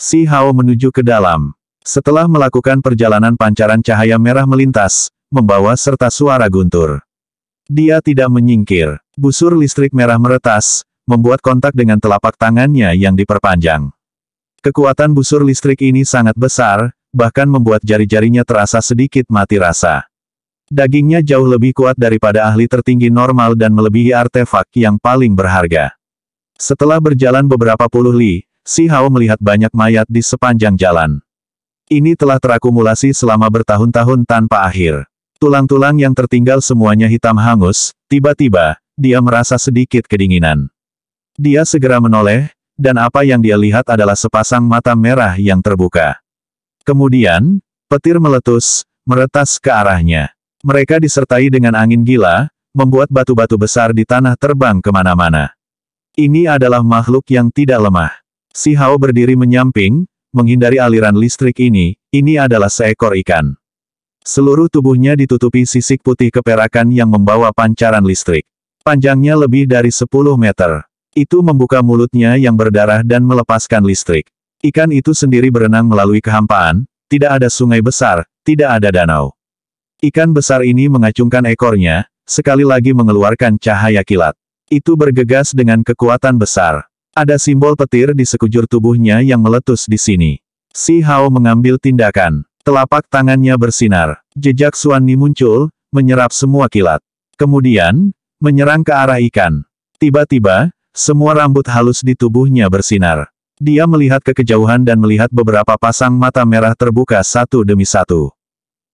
Si Hao menuju ke dalam. Setelah melakukan perjalanan pancaran cahaya merah melintas, membawa serta suara guntur. Dia tidak menyingkir. Busur listrik merah meretas, membuat kontak dengan telapak tangannya yang diperpanjang. Kekuatan busur listrik ini sangat besar, bahkan membuat jari-jarinya terasa sedikit mati rasa. Dagingnya jauh lebih kuat daripada ahli tertinggi normal dan melebihi artefak yang paling berharga. Setelah berjalan beberapa puluh li, Si Hao melihat banyak mayat di sepanjang jalan. Ini telah terakumulasi selama bertahun-tahun tanpa akhir. Tulang-tulang yang tertinggal semuanya hitam hangus, tiba-tiba, dia merasa sedikit kedinginan. Dia segera menoleh, dan apa yang dia lihat adalah sepasang mata merah yang terbuka. Kemudian, petir meletus, meretas ke arahnya. Mereka disertai dengan angin gila, membuat batu-batu besar di tanah terbang kemana-mana. Ini adalah makhluk yang tidak lemah. Si Hao berdiri menyamping, menghindari aliran listrik ini adalah seekor ikan. Seluruh tubuhnya ditutupi sisik putih keperakan yang membawa pancaran listrik. Panjangnya lebih dari 10 meter. Itu membuka mulutnya yang berdarah dan melepaskan listrik. Ikan itu sendiri berenang melalui kehampaan, tidak ada sungai besar, tidak ada danau. Ikan besar ini mengacungkan ekornya, sekali lagi mengeluarkan cahaya kilat. Itu bergegas dengan kekuatan besar. Ada simbol petir di sekujur tubuhnya yang meletus di sini. Si Hao mengambil tindakan. Telapak tangannya bersinar. Jejak Xuan Ni muncul, menyerap semua kilat. Kemudian, menyerang ke arah ikan. Tiba-tiba, semua rambut halus di tubuhnya bersinar. Dia melihat ke kejauhan dan melihat beberapa pasang mata merah terbuka satu demi satu.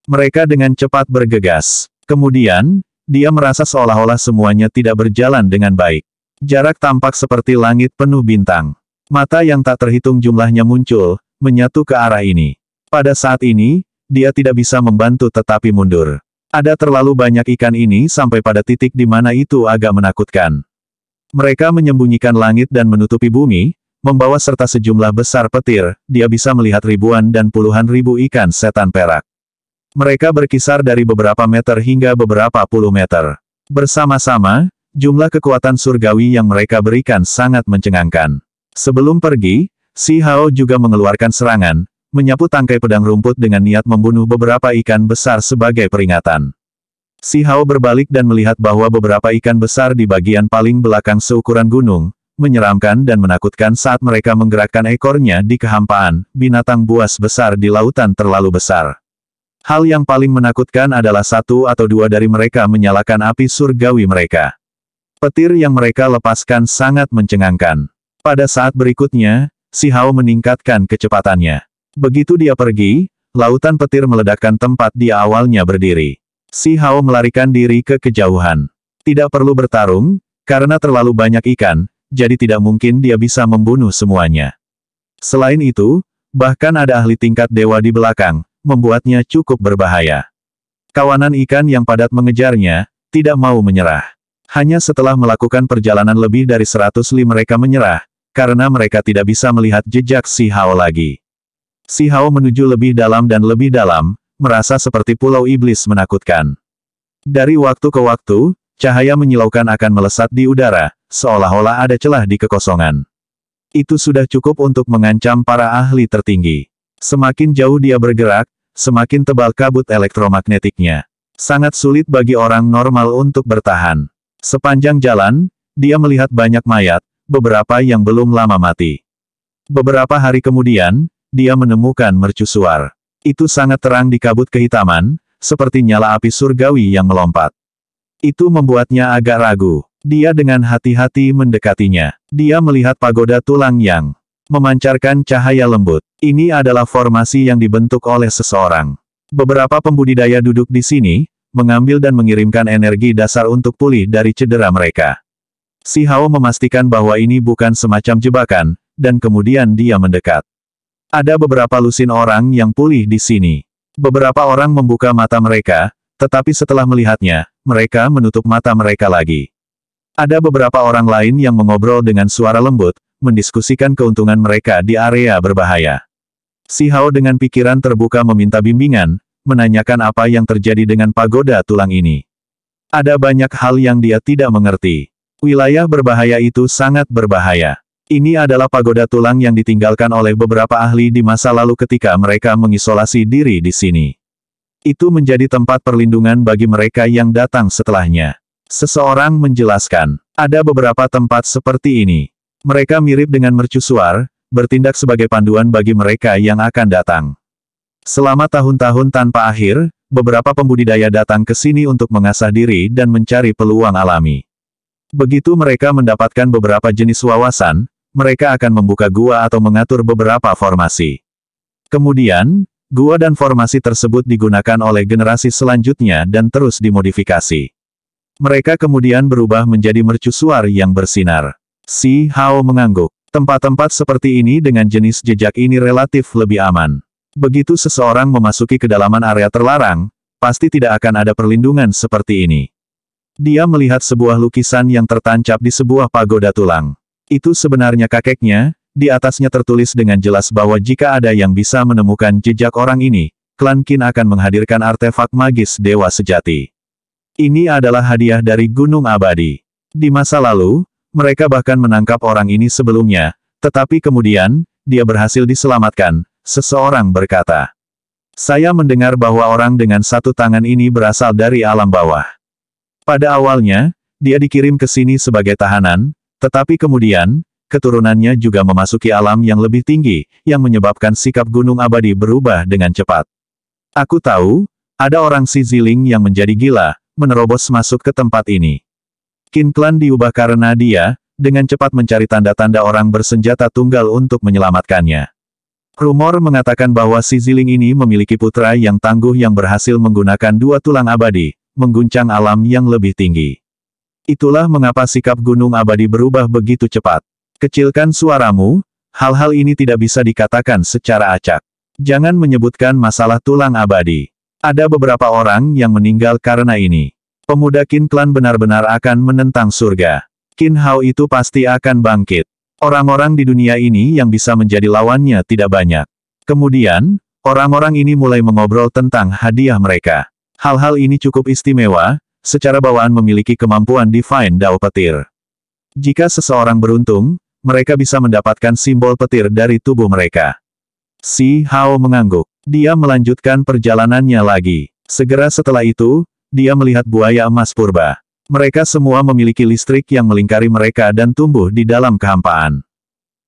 Mereka dengan cepat bergegas. Kemudian, dia merasa seolah-olah semuanya tidak berjalan dengan baik. Jarak tampak seperti langit penuh bintang. Mata yang tak terhitung jumlahnya muncul, menyatu ke arah ini. Pada saat ini, dia tidak bisa membantu tetapi mundur. Ada terlalu banyak ikan ini sampai pada titik di mana itu agak menakutkan. Mereka menyembunyikan langit dan menutupi bumi, membawa serta sejumlah besar petir, dia bisa melihat ribuan dan puluhan ribu ikan setan perak. Mereka berkisar dari beberapa meter hingga beberapa puluh meter. Bersama-sama, jumlah kekuatan surgawi yang mereka berikan sangat mencengangkan. Sebelum pergi, Si Hao juga mengeluarkan serangan, menyapu tangkai pedang rumput dengan niat membunuh beberapa ikan besar sebagai peringatan. Si Hao berbalik dan melihat bahwa beberapa ikan besar di bagian paling belakang seukuran gunung, menyeramkan dan menakutkan saat mereka menggerakkan ekornya di kehampaan, binatang buas besar di lautan terlalu besar. Hal yang paling menakutkan adalah satu atau dua dari mereka menyalakan api surgawi mereka. Petir yang mereka lepaskan sangat mencengangkan. Pada saat berikutnya, Si Hao meningkatkan kecepatannya. Begitu dia pergi, lautan petir meledakkan tempat dia awalnya berdiri. Si Hao melarikan diri ke kejauhan. Tidak perlu bertarung, karena terlalu banyak ikan, jadi tidak mungkin dia bisa membunuh semuanya. Selain itu, bahkan ada ahli tingkat dewa di belakang, membuatnya cukup berbahaya. Kawanan ikan yang padat mengejarnya, tidak mau menyerah. Hanya setelah melakukan perjalanan lebih dari 100 li mereka menyerah, karena mereka tidak bisa melihat jejak Si Hao lagi. Si Hao menuju lebih dalam dan lebih dalam, merasa seperti pulau iblis menakutkan. Dari waktu ke waktu, cahaya menyilaukan akan melesat di udara, seolah-olah ada celah di kekosongan. Itu sudah cukup untuk mengancam para ahli tertinggi. Semakin jauh dia bergerak, semakin tebal kabut elektromagnetiknya. Sangat sulit bagi orang normal untuk bertahan. Sepanjang jalan, dia melihat banyak mayat, beberapa yang belum lama mati. Beberapa hari kemudian, dia menemukan mercusuar. Itu sangat terang di kabut kehitaman, seperti nyala api surgawi yang melompat. Itu membuatnya agak ragu. Dia dengan hati-hati mendekatinya. Dia melihat pagoda tulang yang memancarkan cahaya lembut. Ini adalah formasi yang dibentuk oleh seseorang. Beberapa pembudidaya duduk di sini, mengambil dan mengirimkan energi dasar untuk pulih dari cedera mereka. Si Hao memastikan bahwa ini bukan semacam jebakan, dan kemudian dia mendekat. Ada beberapa lusin orang yang pulih di sini. Beberapa orang membuka mata mereka, tetapi setelah melihatnya, mereka menutup mata mereka lagi. Ada beberapa orang lain yang mengobrol dengan suara lembut, mendiskusikan keuntungan mereka di area berbahaya. Si Hao dengan pikiran terbuka meminta bimbingan, menanyakan apa yang terjadi dengan pagoda tulang ini. Ada banyak hal yang dia tidak mengerti. Wilayah berbahaya itu sangat berbahaya. Ini adalah pagoda tulang yang ditinggalkan oleh beberapa ahli di masa lalu ketika mereka mengisolasi diri di sini. Itu menjadi tempat perlindungan bagi mereka yang datang setelahnya. Seseorang menjelaskan, ada beberapa tempat seperti ini. Mereka mirip dengan mercusuar, bertindak sebagai panduan bagi mereka yang akan datang. Selama tahun-tahun tanpa akhir, beberapa pembudidaya datang ke sini untuk mengasah diri dan mencari peluang alami. Begitu mereka mendapatkan beberapa jenis wawasan, mereka akan membuka gua atau mengatur beberapa formasi. Kemudian, gua dan formasi tersebut digunakan oleh generasi selanjutnya dan terus dimodifikasi. Mereka kemudian berubah menjadi mercusuar yang bersinar. Si Hao mengangguk. Tempat-tempat seperti ini dengan jenis jejak ini relatif lebih aman. Begitu seseorang memasuki kedalaman area terlarang, pasti tidak akan ada perlindungan seperti ini. Dia melihat sebuah lukisan yang tertancap di sebuah pagoda tulang. Itu sebenarnya kakeknya, di atasnya tertulis dengan jelas bahwa jika ada yang bisa menemukan jejak orang ini, klan Qin akan menghadirkan artefak magis dewa sejati. Ini adalah hadiah dari Gunung Abadi. Di masa lalu, mereka bahkan menangkap orang ini sebelumnya, tetapi kemudian, dia berhasil diselamatkan, seseorang berkata. Saya mendengar bahwa orang dengan satu tangan ini berasal dari alam bawah. Pada awalnya, dia dikirim ke sini sebagai tahanan, tetapi kemudian, keturunannya juga memasuki alam yang lebih tinggi, yang menyebabkan sikap Gunung Abadi berubah dengan cepat. Aku tahu, ada orang Ziling yang menjadi gila, menerobos masuk ke tempat ini. Qin Clan diubah karena dia, dengan cepat mencari tanda-tanda orang bersenjata tunggal untuk menyelamatkannya. Rumor mengatakan bahwa Ziling ini memiliki putra yang tangguh yang berhasil menggunakan dua tulang abadi, mengguncang alam yang lebih tinggi. Itulah mengapa sikap Gunung Abadi berubah begitu cepat. Kecilkan suaramu, hal-hal ini tidak bisa dikatakan secara acak. Jangan menyebutkan masalah tulang abadi. Ada beberapa orang yang meninggal karena ini. Pemuda Qin Clan benar-benar akan menentang surga. Qin Hao itu pasti akan bangkit. Orang-orang di dunia ini yang bisa menjadi lawannya tidak banyak. Kemudian, orang-orang ini mulai mengobrol tentang hadiah mereka. Hal-hal ini cukup istimewa, secara bawaan memiliki kemampuan Divine Dao Petir. Jika seseorang beruntung, mereka bisa mendapatkan simbol petir dari tubuh mereka. Si Hao mengangguk. Dia melanjutkan perjalanannya lagi. Segera setelah itu, dia melihat buaya emas purba. Mereka semua memiliki listrik yang melingkari mereka dan tumbuh di dalam kehampaan.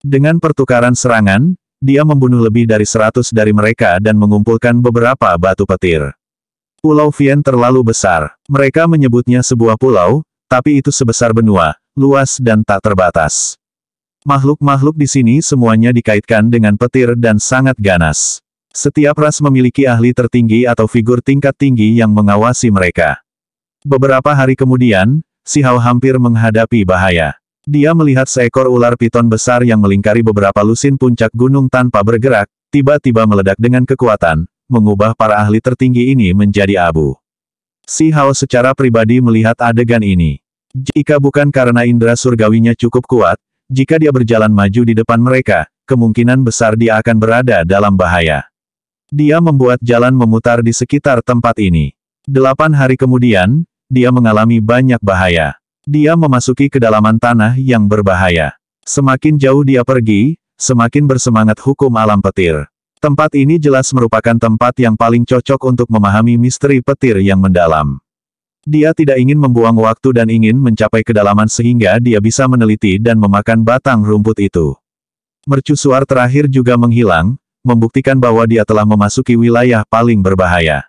Dengan pertukaran serangan, dia membunuh lebih dari 100 dari mereka dan mengumpulkan beberapa batu petir. Pulau Vien terlalu besar. Mereka menyebutnya sebuah pulau, tapi itu sebesar benua, luas dan tak terbatas. Makhluk-makhluk di sini semuanya dikaitkan dengan petir dan sangat ganas. Setiap ras memiliki ahli tertinggi atau figur tingkat tinggi yang mengawasi mereka. Beberapa hari kemudian, Si Hao hampir menghadapi bahaya. Dia melihat seekor ular piton besar yang melingkari beberapa lusin puncak gunung tanpa bergerak, tiba-tiba meledak dengan kekuatan, mengubah para ahli tertinggi ini menjadi abu. Si Hao secara pribadi melihat adegan ini. Jika bukan karena indera surgawinya cukup kuat, jika dia berjalan maju di depan mereka, kemungkinan besar dia akan berada dalam bahaya. Dia membuat jalan memutar di sekitar tempat ini. 8 hari kemudian, dia mengalami banyak bahaya. Dia memasuki kedalaman tanah yang berbahaya. Semakin jauh dia pergi, semakin bersemangat hukum alam petir. Tempat ini jelas merupakan tempat yang paling cocok untuk memahami misteri petir yang mendalam. Dia tidak ingin membuang waktu dan ingin mencapai kedalaman sehingga dia bisa meneliti dan memakan batang rumput itu. Mercusuar terakhir juga menghilang, membuktikan bahwa dia telah memasuki wilayah paling berbahaya.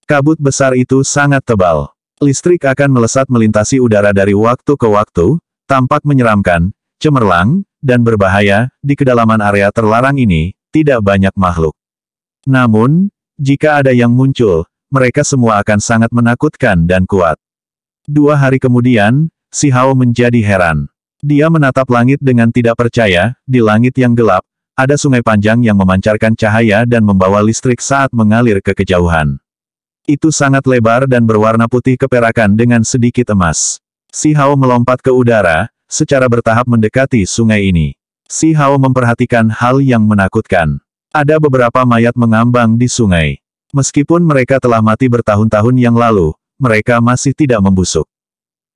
Kabut besar itu sangat tebal. Listrik akan melesat melintasi udara dari waktu ke waktu, tampak menyeramkan, cemerlang, dan berbahaya. Di kedalaman area terlarang ini, tidak banyak makhluk. Namun, jika ada yang muncul, mereka semua akan sangat menakutkan dan kuat. 2 hari kemudian, Si Hao menjadi heran. Dia menatap langit dengan tidak percaya. Di langit yang gelap, ada sungai panjang yang memancarkan cahaya dan membawa listrik saat mengalir ke kejauhan. Itu sangat lebar dan berwarna putih keperakan dengan sedikit emas. Si Hao melompat ke udara, secara bertahap mendekati sungai ini. Si Hao memperhatikan hal yang menakutkan. Ada beberapa mayat mengambang di sungai. Meskipun mereka telah mati bertahun-tahun yang lalu, mereka masih tidak membusuk.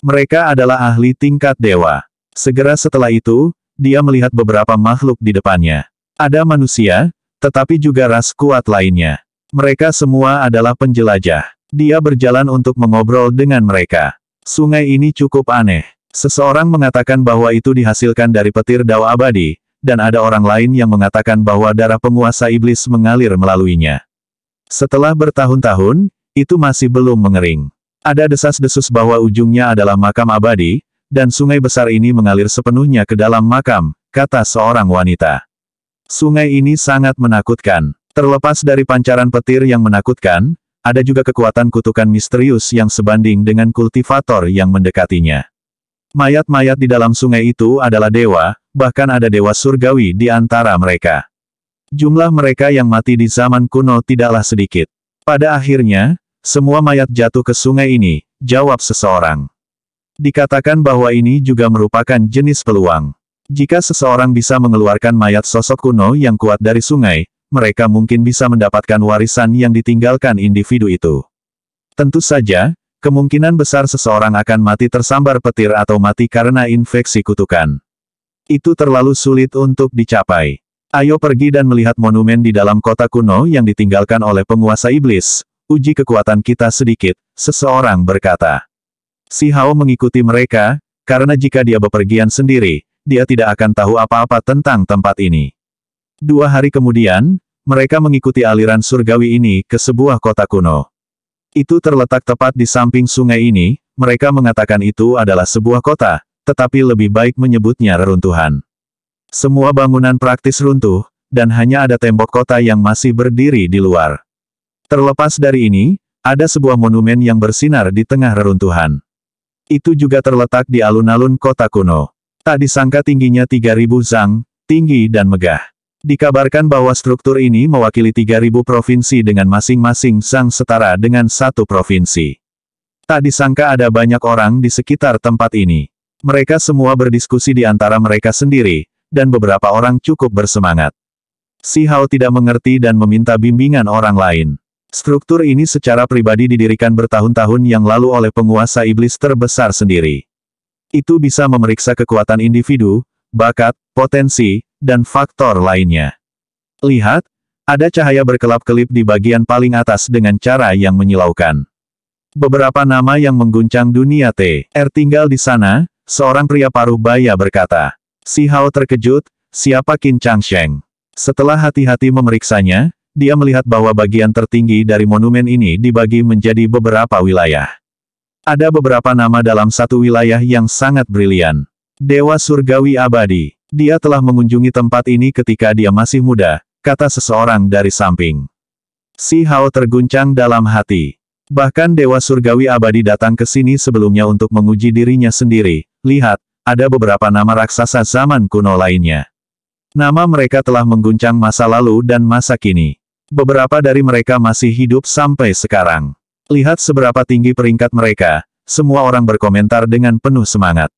Mereka adalah ahli tingkat dewa. Segera setelah itu, dia melihat beberapa makhluk di depannya. Ada manusia, tetapi juga ras kuat lainnya. Mereka semua adalah penjelajah. Dia berjalan untuk mengobrol dengan mereka. Sungai ini cukup aneh. Seseorang mengatakan bahwa itu dihasilkan dari petir Dao abadi, dan ada orang lain yang mengatakan bahwa darah penguasa iblis mengalir melaluinya. Setelah bertahun-tahun, itu masih belum mengering. Ada desas-desus bahwa ujungnya adalah makam abadi, dan sungai besar ini mengalir sepenuhnya ke dalam makam, kata seorang wanita. Sungai ini sangat menakutkan. Terlepas dari pancaran petir yang menakutkan, ada juga kekuatan kutukan misterius yang sebanding dengan kultivator yang mendekatinya. Mayat-mayat di dalam sungai itu adalah dewa, bahkan ada dewa surgawi di antara mereka. Jumlah mereka yang mati di zaman kuno tidaklah sedikit. Pada akhirnya, semua mayat jatuh ke sungai ini, jawab seseorang. Dikatakan bahwa ini juga merupakan jenis peluang. Jika seseorang bisa mengeluarkan mayat sosok kuno yang kuat dari sungai, mereka mungkin bisa mendapatkan warisan yang ditinggalkan individu itu. Tentu saja, kemungkinan besar seseorang akan mati tersambar petir atau mati karena infeksi kutukan. Itu terlalu sulit untuk dicapai. Ayo pergi dan melihat monumen di dalam kota kuno yang ditinggalkan oleh penguasa iblis. Uji kekuatan kita sedikit, seseorang berkata. Si Hao mengikuti mereka, karena jika dia bepergian sendiri, dia tidak akan tahu apa-apa tentang tempat ini. 2 hari kemudian, mereka mengikuti aliran surgawi ini ke sebuah kota kuno. Itu terletak tepat di samping sungai ini, mereka mengatakan itu adalah sebuah kota, tetapi lebih baik menyebutnya reruntuhan. Semua bangunan praktis runtuh, dan hanya ada tembok kota yang masih berdiri di luar. Terlepas dari ini, ada sebuah monumen yang bersinar di tengah reruntuhan. Itu juga terletak di alun-alun kota kuno. Tak disangka tingginya 3000 zang, tinggi dan megah. Dikabarkan bahwa struktur ini mewakili 3000 provinsi dengan masing-masing zang setara dengan satu provinsi. Tak disangka ada banyak orang di sekitar tempat ini. Mereka semua berdiskusi di antara mereka sendiri, dan beberapa orang cukup bersemangat. Si Hao tidak mengerti dan meminta bimbingan orang lain. Struktur ini secara pribadi didirikan bertahun-tahun yang lalu oleh penguasa iblis terbesar sendiri. Itu bisa memeriksa kekuatan individu, bakat, potensi, dan faktor lainnya. Lihat, ada cahaya berkelap-kelip di bagian paling atas dengan cara yang menyilaukan. Beberapa nama yang mengguncang dunia TR tinggal di sana, seorang pria paruh baya berkata. Si Hao terkejut, siapa Qin Changsheng? Setelah hati-hati memeriksanya, dia melihat bahwa bagian tertinggi dari monumen ini dibagi menjadi beberapa wilayah. Ada beberapa nama dalam satu wilayah yang sangat brilian. Dewa Surgawi Abadi. Dia telah mengunjungi tempat ini ketika dia masih muda, kata seseorang dari samping. Si Hao terguncang dalam hati. Bahkan Dewa Surgawi Abadi datang ke sini sebelumnya untuk menguji dirinya sendiri. Lihat, ada beberapa nama raksasa zaman kuno lainnya. Nama mereka telah mengguncang masa lalu dan masa kini. Beberapa dari mereka masih hidup sampai sekarang. Lihat seberapa tinggi peringkat mereka, semua orang berkomentar dengan penuh semangat.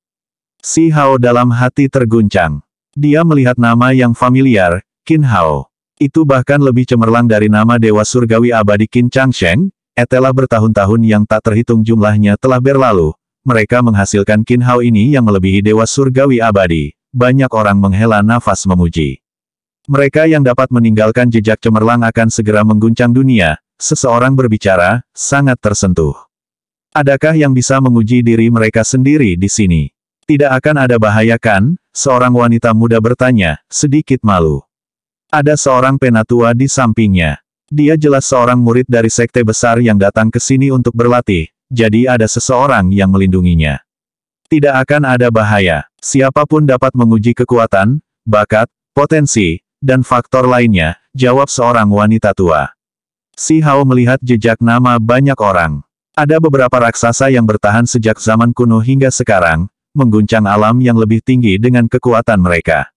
Si Hao dalam hati terguncang. Dia melihat nama yang familiar, Qin Hao. Itu bahkan lebih cemerlang dari nama Dewa Surgawi Abadi Qin Changsheng, telah bertahun-tahun yang tak terhitung jumlahnya telah berlalu. Mereka menghasilkan Qin Hao ini yang melebihi Dewa Surgawi Abadi. Banyak orang menghela nafas memuji. Mereka yang dapat meninggalkan jejak cemerlang akan segera mengguncang dunia. Seseorang berbicara, sangat tersentuh. Adakah yang bisa menguji diri mereka sendiri di sini? Tidak akan ada bahaya kan? Seorang wanita muda bertanya, sedikit malu. Ada seorang penatua di sampingnya. Dia jelas seorang murid dari sekte besar yang datang ke sini untuk berlatih. Jadi ada seseorang yang melindunginya. Tidak akan ada bahaya. Siapapun dapat menguji kekuatan, bakat, potensi, dan faktor lainnya, jawab seorang wanita tua. Si Hao melihat jejak nama banyak orang. Ada beberapa raksasa yang bertahan sejak zaman kuno hingga sekarang, mengguncang alam yang lebih tinggi dengan kekuatan mereka.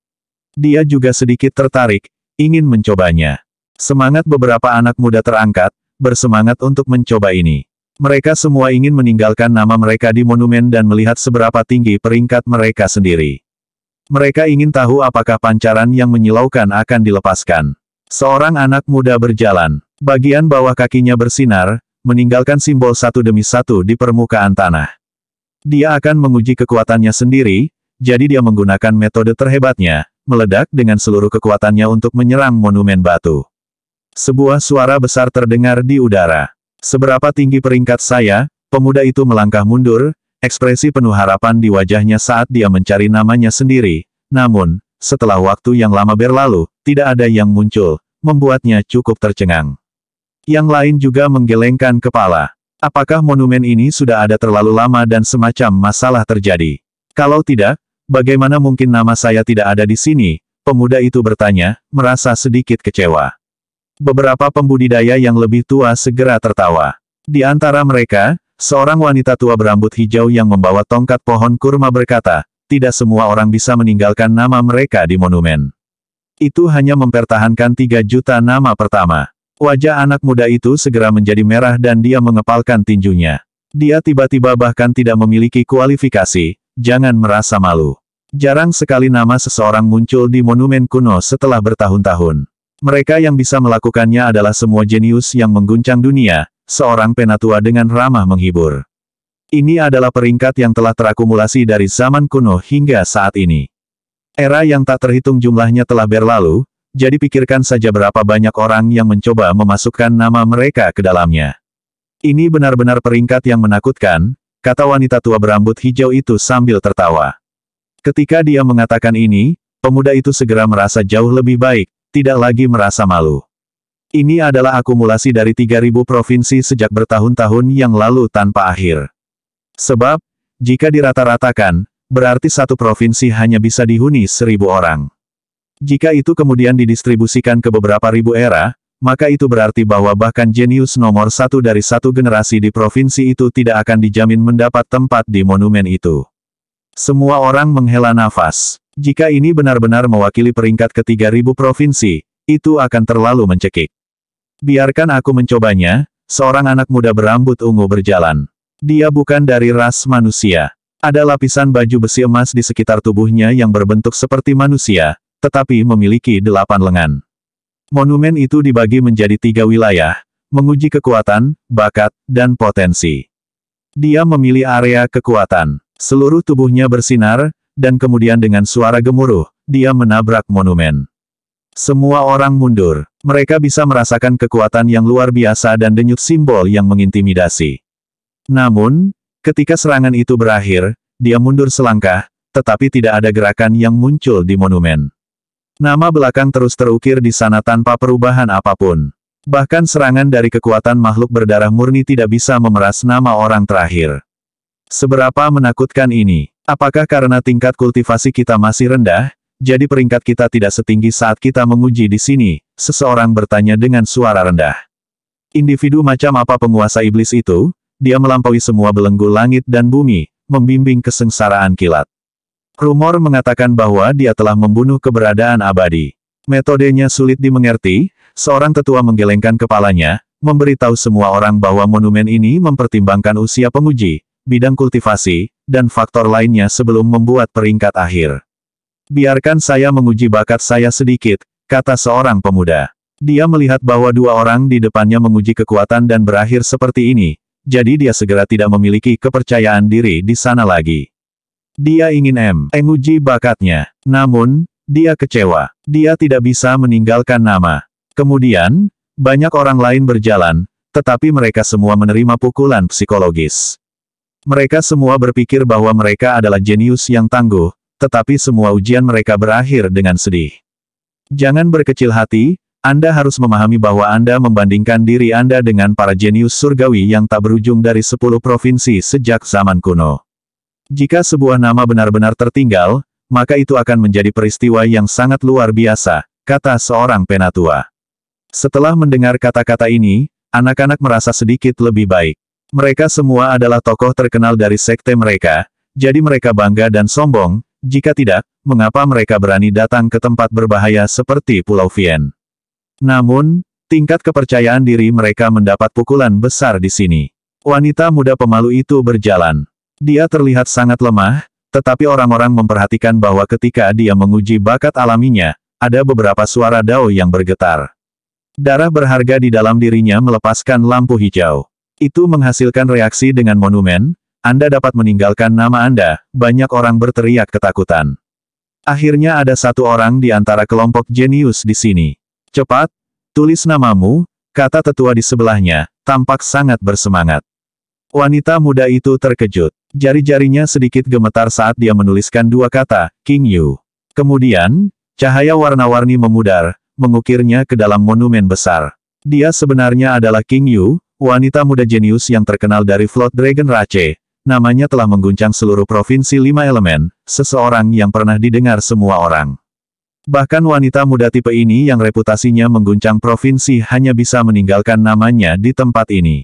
Dia juga sedikit tertarik, ingin mencobanya. Semangat beberapa anak muda terangkat, bersemangat untuk mencoba ini. Mereka semua ingin meninggalkan nama mereka di monumen dan melihat seberapa tinggi peringkat mereka sendiri. Mereka ingin tahu apakah pancaran yang menyilaukan akan dilepaskan. Seorang anak muda berjalan. Bagian bawah kakinya bersinar, meninggalkan simbol satu demi satu di permukaan tanah. Dia akan menguji kekuatannya sendiri, jadi dia menggunakan metode terhebatnya, meledak dengan seluruh kekuatannya untuk menyerang monumen batu. Sebuah suara besar terdengar di udara. Seberapa tinggi peringkat saya? Pemuda itu melangkah mundur, ekspresi penuh harapan di wajahnya saat dia mencari namanya sendiri. Namun, setelah waktu yang lama berlalu, tidak ada yang muncul, membuatnya cukup tercengang. Yang lain juga menggelengkan kepala. Apakah monumen ini sudah ada terlalu lama dan semacam masalah terjadi? Kalau tidak, bagaimana mungkin nama saya tidak ada di sini? Pemuda itu bertanya, merasa sedikit kecewa. Beberapa pembudidaya yang lebih tua segera tertawa. Di antara mereka, seorang wanita tua berambut hijau yang membawa tongkat pohon kurma berkata, tidak semua orang bisa meninggalkan nama mereka di monumen. Itu hanya mempertahankan 3 juta nama pertama. Wajah anak muda itu segera menjadi merah dan dia mengepalkan tinjunya. Dia tiba-tiba bahkan tidak memiliki kualifikasi. Jangan merasa malu. Jarang sekali nama seseorang muncul di monumen kuno setelah bertahun-tahun. Mereka yang bisa melakukannya adalah semua jenius yang mengguncang dunia, seorang penatua dengan ramah menghibur. Ini adalah peringkat yang telah terakumulasi dari zaman kuno hingga saat ini. Era yang tak terhitung jumlahnya telah berlalu, jadi pikirkan saja berapa banyak orang yang mencoba memasukkan nama mereka ke dalamnya. Ini benar-benar peringkat yang menakutkan, kata wanita tua berambut hijau itu sambil tertawa. Ketika dia mengatakan ini, pemuda itu segera merasa jauh lebih baik, tidak lagi merasa malu. Ini adalah akumulasi dari 3.000 provinsi sejak bertahun-tahun yang lalu tanpa akhir. Sebab, jika dirata-ratakan, berarti satu provinsi hanya bisa dihuni 1.000 orang. Jika itu kemudian didistribusikan ke beberapa ribu era, maka itu berarti bahwa bahkan jenius nomor 1 dari satu generasi di provinsi itu tidak akan dijamin mendapat tempat di monumen itu. Semua orang menghela nafas. Jika ini benar-benar mewakili peringkat ke-3.000 provinsi, itu akan terlalu mencekik. Biarkan aku mencobanya, seorang anak muda berambut ungu berjalan. Dia bukan dari ras manusia. Ada lapisan baju besi emas di sekitar tubuhnya yang berbentuk seperti manusia, tetapi memiliki 8 lengan. Monumen itu dibagi menjadi 3 wilayah, menguji kekuatan, bakat, dan potensi. Dia memilih area kekuatan. Seluruh tubuhnya bersinar, dan kemudian dengan suara gemuruh, dia menabrak monumen. Semua orang mundur. Mereka bisa merasakan kekuatan yang luar biasa dan denyut simbol yang mengintimidasi. Namun, ketika serangan itu berakhir, dia mundur selangkah, tetapi tidak ada gerakan yang muncul di monumen. Nama belakang terus terukir di sana tanpa perubahan apapun. Bahkan serangan dari kekuatan makhluk berdarah murni tidak bisa memeras nama orang terakhir. Seberapa menakutkan ini? Apakah karena tingkat kultivasi kita masih rendah, jadi peringkat kita tidak setinggi saat kita menguji di sini? Seseorang bertanya dengan suara rendah. Individu macam apa penguasa iblis itu? Dia melampaui semua belenggu langit dan bumi, membimbing kesengsaraan kilat. Rumor mengatakan bahwa dia telah membunuh keberadaan abadi. Metodenya sulit dimengerti, seorang tetua menggelengkan kepalanya, memberitahu semua orang bahwa monumen ini mempertimbangkan usia penguji, bidang kultivasi, dan faktor lainnya sebelum membuat peringkat akhir. Biarkan saya menguji bakat saya sedikit, kata seorang pemuda. Dia melihat bahwa 2 orang di depannya menguji kekuatan dan berakhir seperti ini, jadi dia segera tidak memiliki kepercayaan diri di sana lagi. Dia ingin menguji bakatnya. Namun, dia kecewa. Dia tidak bisa meninggalkan nama. Kemudian, banyak orang lain berjalan, tetapi mereka semua menerima pukulan psikologis. Mereka semua berpikir bahwa mereka adalah jenius yang tangguh, tetapi semua ujian mereka berakhir dengan sedih. Jangan berkecil hati, Anda harus memahami bahwa Anda membandingkan diri Anda dengan para jenius surgawi yang tak berujung dari 10 provinsi sejak zaman kuno. Jika sebuah nama benar-benar tertinggal, maka itu akan menjadi peristiwa yang sangat luar biasa, kata seorang penatua. Setelah mendengar kata-kata ini, anak-anak merasa sedikit lebih baik. Mereka semua adalah tokoh terkenal dari sekte mereka, jadi mereka bangga dan sombong. Jika tidak, mengapa mereka berani datang ke tempat berbahaya seperti Pulau Vien? Namun, tingkat kepercayaan diri mereka mendapat pukulan besar di sini. Wanita muda pemalu itu berjalan. Dia terlihat sangat lemah, tetapi orang-orang memperhatikan bahwa ketika dia menguji bakat alaminya, ada beberapa suara dao yang bergetar. Darah berharga di dalam dirinya melepaskan lampu hijau. Itu menghasilkan reaksi dengan monumen, Anda dapat meninggalkan nama Anda." Banyak orang berteriak ketakutan. Akhirnya ada satu orang di antara kelompok jenius di sini. "Cepat, tulis namamu," kata tetua di sebelahnya, tampak sangat bersemangat. Wanita muda itu terkejut. Jari-jarinya sedikit gemetar saat dia menuliskan dua kata, King Yu. Kemudian, cahaya warna-warni memudar, mengukirnya ke dalam monumen besar. Dia sebenarnya adalah King Yu, wanita muda jenius yang terkenal dari Flood Dragon Rache. Namanya telah mengguncang seluruh provinsi 5 elemen, seseorang yang pernah didengar semua orang. Bahkan wanita muda tipe ini yang reputasinya mengguncang provinsi hanya bisa meninggalkan namanya di tempat ini.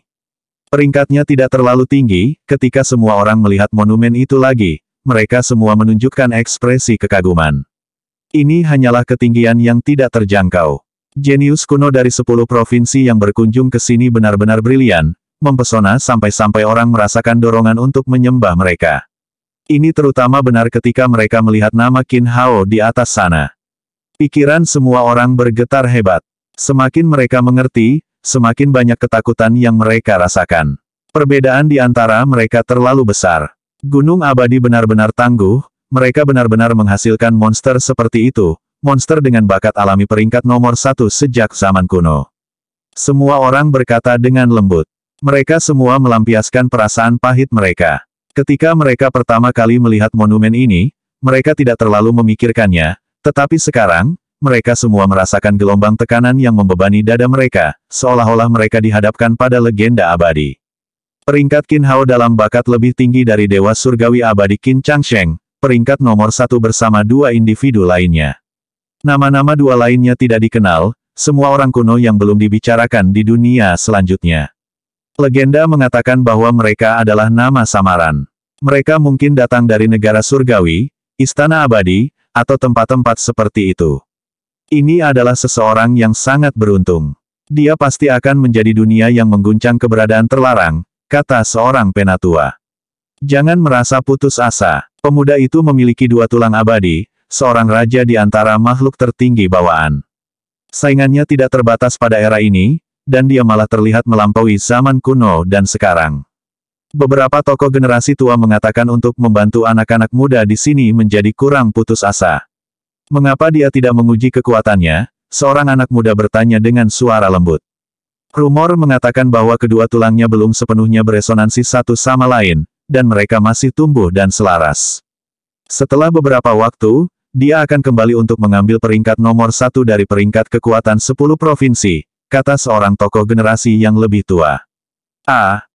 Peringkatnya tidak terlalu tinggi, ketika semua orang melihat monumen itu lagi, mereka semua menunjukkan ekspresi kekaguman. Ini hanyalah ketinggian yang tidak terjangkau. Jenius kuno dari 10 provinsi yang berkunjung ke sini benar-benar brilian, mempesona sampai-sampai orang merasakan dorongan untuk menyembah mereka. Ini terutama benar ketika mereka melihat nama Qin Hao di atas sana. Pikiran semua orang bergetar hebat. Semakin mereka mengerti, semakin banyak ketakutan yang mereka rasakan. Perbedaan di antara mereka terlalu besar. Gunung Abadi benar-benar tangguh, mereka benar-benar menghasilkan monster seperti itu, monster dengan bakat alami peringkat nomor 1 sejak zaman kuno. Semua orang berkata dengan lembut. Mereka semua melampiaskan perasaan pahit mereka. Ketika mereka pertama kali melihat monumen ini, mereka tidak terlalu memikirkannya, tetapi sekarang, mereka semua merasakan gelombang tekanan yang membebani dada mereka, seolah-olah mereka dihadapkan pada legenda abadi. Peringkat Qin Hao dalam bakat lebih tinggi dari Dewa Surgawi Abadi Qin Changsheng, peringkat nomor 1 bersama dua individu lainnya. Nama-nama dua lainnya tidak dikenal, semua orang kuno yang belum dibicarakan di dunia selanjutnya. Legenda mengatakan bahwa mereka adalah nama samaran. Mereka mungkin datang dari negara surgawi, istana abadi, atau tempat-tempat seperti itu. Ini adalah seseorang yang sangat beruntung. Dia pasti akan menjadi dunia yang mengguncang keberadaan terlarang, kata seorang penatua. Jangan merasa putus asa. Pemuda itu memiliki 2 tulang abadi, seorang raja di antara makhluk tertinggi bawaan. Saingannya tidak terbatas pada era ini, dan dia malah terlihat melampaui zaman kuno dan sekarang. Beberapa tokoh generasi tua mengatakan untuk membantu anak-anak muda di sini menjadi kurang putus asa. Mengapa dia tidak menguji kekuatannya? Seorang anak muda bertanya dengan suara lembut. Rumor mengatakan bahwa kedua tulangnya belum sepenuhnya beresonansi satu sama lain, dan mereka masih tumbuh dan selaras. Setelah beberapa waktu, dia akan kembali untuk mengambil peringkat nomor 1 dari peringkat kekuatan 10 provinsi, kata seorang tokoh generasi yang lebih tua.